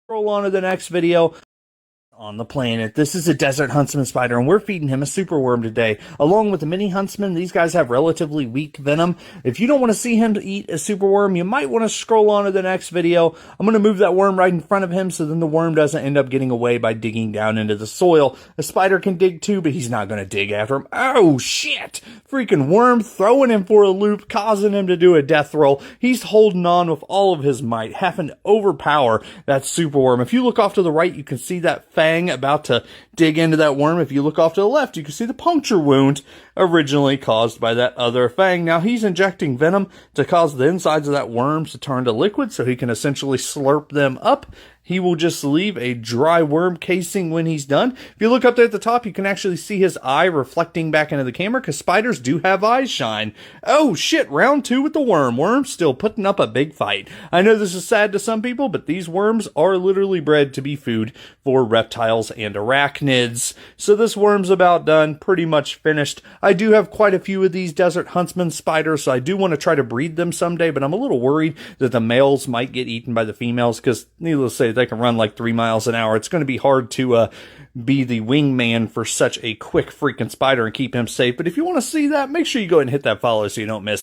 Scroll on to the next video on the planet. This is a desert huntsman spider, and we're feeding him a superworm today. Along with the mini huntsman, these guys have relatively weak venom. If you don't want to see him eat a superworm, you might want to scroll on to the next video. I'm going to move that worm right in front of him so then the worm doesn't end up getting away by digging down into the soil. A spider can dig too, but he's not going to dig after him. Oh, shit! Freaking worm throwing him for a loop, causing him to do a death roll. He's holding on with all of his might, having to overpower that superworm. If you look off to the right, you can see that fang about to dig into that worm. If you look off to the left, you can see the puncture wound originally caused by that other fang. Now he's injecting venom to cause the insides of that worm to turn to liquid so he can essentially slurp them up. He will just leave a dry worm casing when he's done. If you look up there at the top, you can actually see his eye reflecting back into the camera because spiders do have eye shine. Oh shit, round 2 with the worm. Worm's still putting up a big fight. I know this is sad to some people, but these worms are literally bred to be food for reptiles and arachnids. So this worm's about done, pretty much finished. I do have quite a few of these desert huntsman spiders, so I do want to try to breed them someday, but I'm a little worried that the males might get eaten by the females because, needless to say, they can run like 3 miles an hour. It's going to be hard to be the wingman for such a quick freaking spider and keep him safe. But if you want to see that, make sure you go ahead and hit that follow so you don't miss.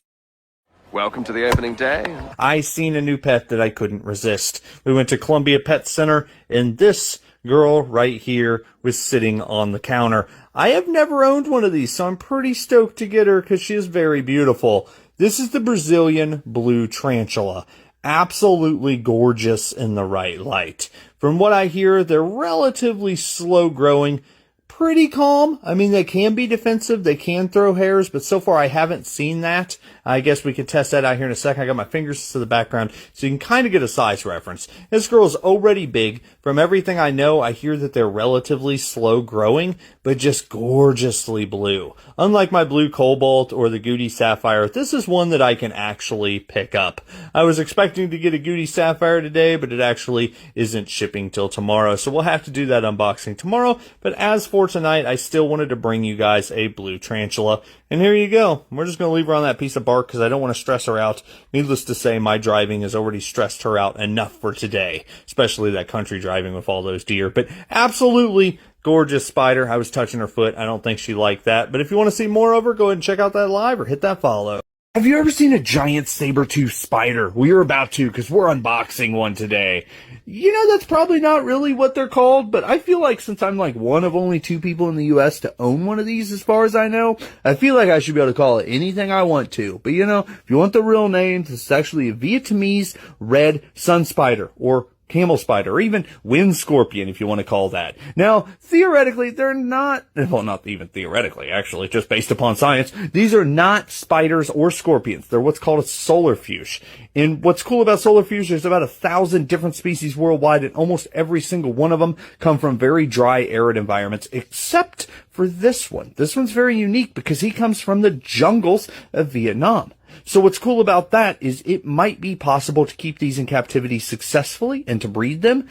Welcome to the opening day. I seen a new pet that I couldn't resist. We went to Columbia Pet Center, and this girl right here was sitting on the counter. I have never owned one of these, so I'm pretty stoked to get her because she is very beautiful. This is the Brazilian blue tarantula. Absolutely gorgeous in the right light. From what I hear, they're relatively slow growing, pretty calm. I mean, they can be defensive, they can throw hairs, but so far I haven't seen that. I guess we could test that out here in a second. I got my fingers to the background so you can kind of get a size reference. This girl is already big. From everything I know, I hear that they're relatively slow growing, but just gorgeously blue. Unlike my blue cobalt or the Goody sapphire, this is one that I can actually pick up. I was expecting to get a Goody sapphire today, but it actually isn't shipping till tomorrow, so we'll have to do that unboxing tomorrow. But as for tonight, I still wanted to bring you guys a blue tarantula. And here you go. We're just going to leave her on that piece of bark because I don't want to stress her out. Needless to say, my driving has already stressed her out enough for today, especially that country driving with all those deer. But absolutely gorgeous spider. I was touching her foot. I don't think she liked that. But if you want to see more of her, go ahead and check out that live or hit that follow. Have you ever seen a giant saber-toothed spider? We're about to because we're unboxing one today. You know, that's probably not really what they're called, but I feel like since I'm like one of only 2 people in the U.S. to own one of these as far as I know, I feel like I should be able to call it anything I want to. But you know, if you want the real name, this is actually a Vietnamese Red SunSpider, or camel spider, or even wind scorpion, if you want to call that. Now, theoretically, they're not, well, not even theoretically, actually, just based upon science, these are not spiders or scorpions. They're what's called a solarfuge. And what's cool about solarfuge, there's about 1,000 different species worldwide, and almost every single one of them come from very dry, arid environments, except for this one. This one's very unique because he comes from the jungles of Vietnam. So what's cool about that is it might be possible to keep these in captivity successfully and to breed them,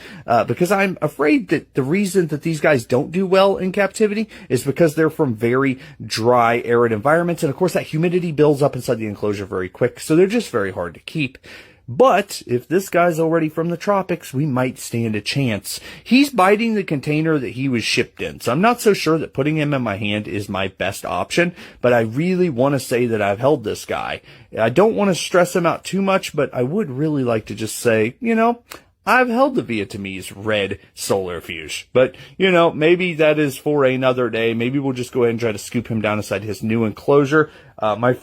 because I'm afraid that the reason that these guys don't do well in captivity is because they're from very dry, arid environments, and of course that humidity builds up inside the enclosure very quick, so they're just very hard to keep. But if this guy's already from the tropics, we might stand a chance. He's biting the container that he was shipped in, so I'm not so sure that putting him in my hand is my best option, but I really want to say that I've held this guy. I don't want to stress him out too much, but I would really like to just say, you know, I've held the Vietnamese Red Solarfuge. But, you know, maybe that is for another day. Maybe we'll just go ahead and try to scoop him down inside his new enclosure. My